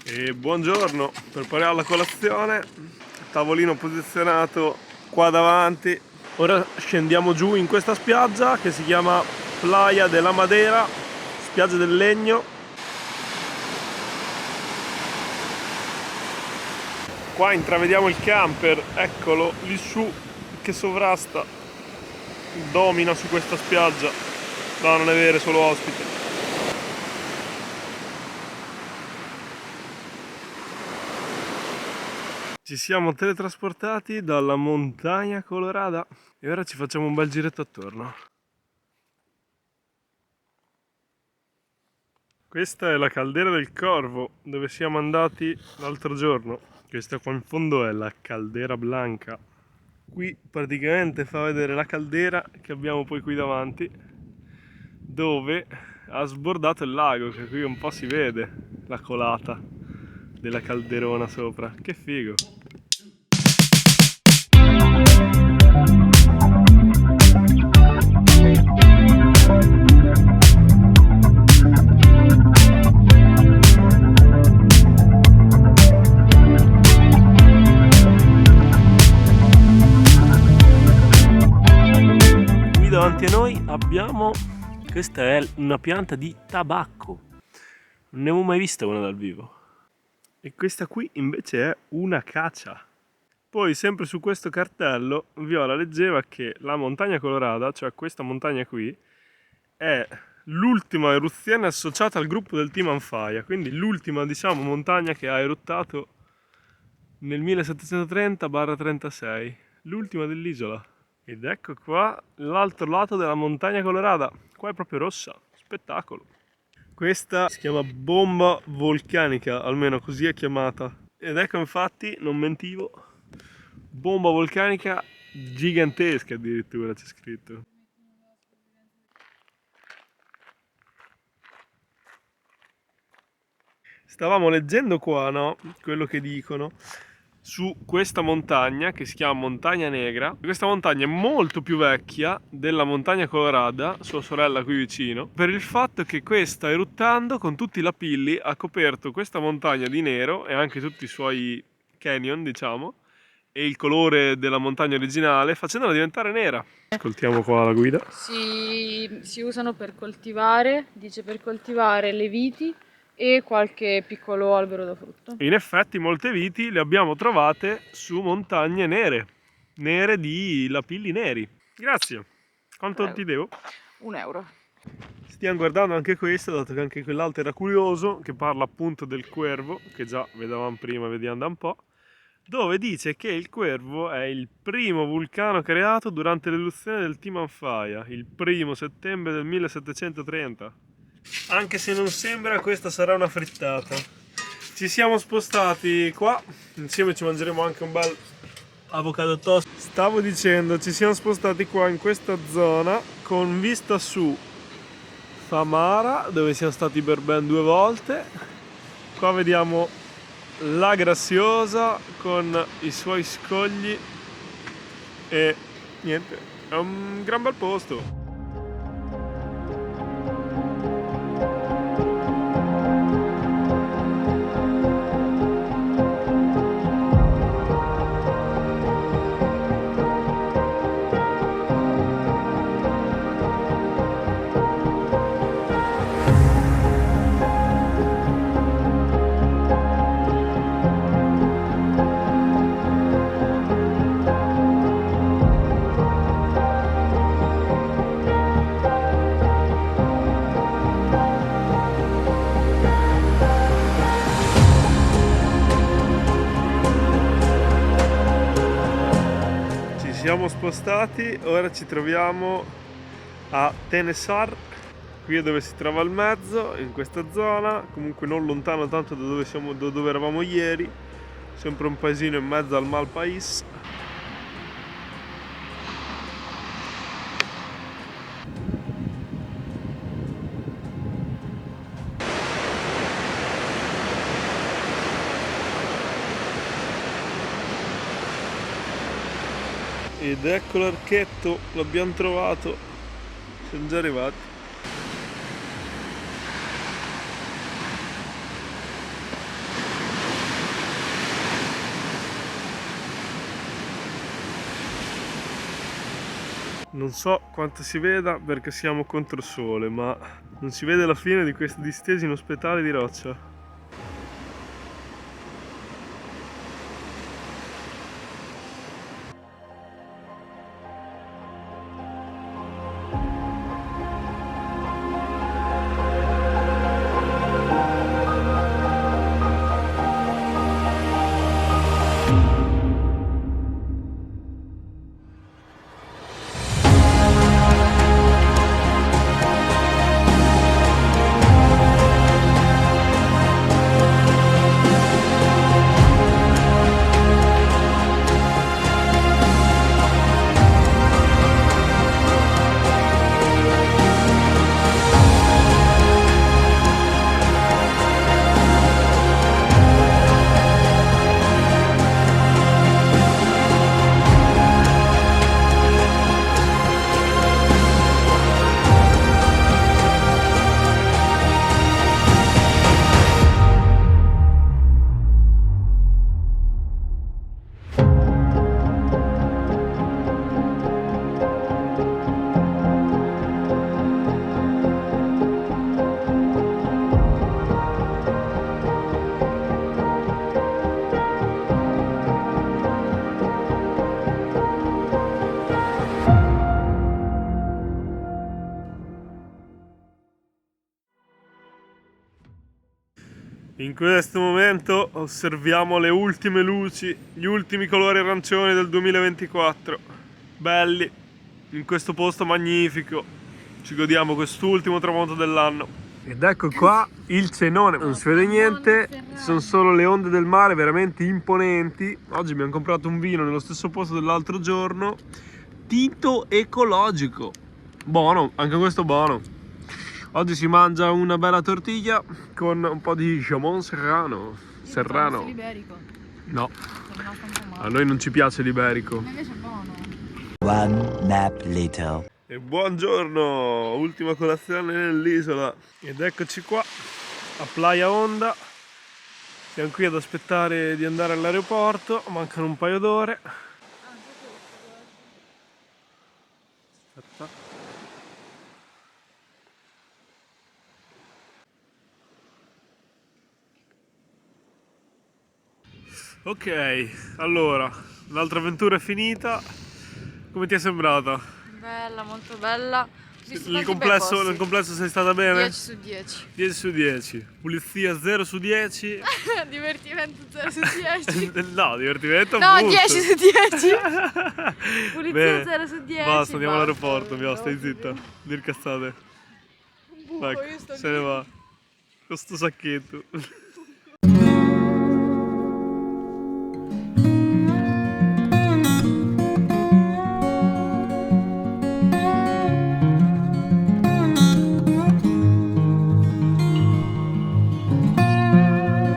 E buongiorno, prepariamo la colazione, tavolino posizionato qua davanti. Ora scendiamo giù in questa spiaggia che si chiama Playa de la Madera, spiaggia del Legno. Qua intravediamo il camper, eccolo lì su che sovrasta, domina su questa spiaggia. No, non è vero, è solo ospite. Ci siamo teletrasportati dalla montagna colorata e ora ci facciamo un bel giretto attorno. Questa è la caldera del Corvo, dove siamo andati l'altro giorno. Questa qua in fondo è la caldera Blanca. Qui praticamente fa vedere la caldera che abbiamo poi qui davanti, dove ha sbordato il lago, che qui un po' si vede la colata della calderona sopra. Che figo! Davanti a noi abbiamo, questa è una pianta di tabacco, non ne avevo mai vista una dal vivo, e questa qui invece è una cacia. Poi sempre su questo cartello Viola leggeva che la montagna colorata, cioè questa montagna qui, è l'ultima eruzione associata al gruppo del Team Anfaia, quindi l'ultima, diciamo, montagna che ha eruttato nel 1730-36, l'ultima dell'isola. Ed ecco qua l'altro lato della montagna colorata, qua è proprio rossa, spettacolo. Questa si chiama bomba vulcanica, almeno così è chiamata. Ed ecco, infatti, non mentivo, bomba vulcanica gigantesca addirittura c'è scritto. Stavamo leggendo qua, no? Quello che dicono su questa montagna che si chiama Montagna Negra. Questa montagna è molto più vecchia della montagna colorata, sua sorella qui vicino, per il fatto che questa, eruttando con tutti i lapilli, ha coperto questa montagna di nero e anche tutti i suoi canyon, diciamo, e il colore della montagna originale, facendola diventare nera. Ascoltiamo qua la guida. Si usano per coltivare, dice, per coltivare le viti e qualche piccolo albero da frutto. In effetti molte viti le abbiamo trovate su montagne nere di lapilli neri. Grazie. Quanto Prego. ti devo? €1. Stiamo guardando anche questo, dato che anche quell'altro era curioso, che parla appunto del Cuervo, che già vedevamo prima, vediamo da un po', dove dice che il Cuervo è il primo vulcano creato durante l'eruzione del Timanfaya, il 1° settembre del 1730. Anche se non sembra, questa sarà una frittata. Ci siamo spostati qua, insieme ci mangeremo anche un bel avocado toast. Stavo dicendo, ci siamo spostati qua in questa zona con vista su Famara, dove siamo stati per ben 2 volte. Qua vediamo la Graziosa con i suoi scogli e niente, è un gran bel posto. Siamo spostati, ora ci troviamo a Tenesar, qui è dove si trova il mezzo, in questa zona, comunque non lontano tanto da dove eravamo ieri, sempre un paesino in mezzo al Malpais. Ed ecco l'archetto, l'abbiamo trovato, siamo già arrivati. Non so quanto si veda perché siamo contro il sole, ma non si vede la fine di questi distesi inospitali di roccia. In questo momento osserviamo le ultime luci, gli ultimi colori arancioni del 2024. Belli, in questo posto magnifico. Ci godiamo quest'ultimo tramonto dell'anno. Ed ecco qua il cenone. Non si vede niente, sono solo le onde del mare veramente imponenti. Oggi abbiamo comprato un vino nello stesso posto dell'altro giorno. Tinto ecologico. Buono, anche questo buono. Oggi si mangia una bella tortiglia con un po' di jamon serrano. Serrano. L'iberico. No, Sono rimasta un po' a male. noi non ci piace l'iberico. Ma invece è buono. One nap later. E buongiorno, ultima colazione nell'isola. Ed eccoci qua a Playa Honda. Siamo qui ad aspettare di andare all'aeroporto, mancano un paio d'ore. Aspetta. Ok, allora, l'altra avventura è finita. Come ti è sembrata? Bella, molto bella. Ho visto Nel tanti bei complesso, posti. sei stata bene? 10 su 10. 10 su 10. Pulizia 0 su 10. Divertimento 0 su 10. No, divertimento No, appunto. 10 su 10. Pulizia Bene. 0 su 10. Basta, andiamo all'aeroporto, basta, stai zitta. Dir cazzate. Un buco, io sto Ecco, se ne lì. va. Con sto sacchetto.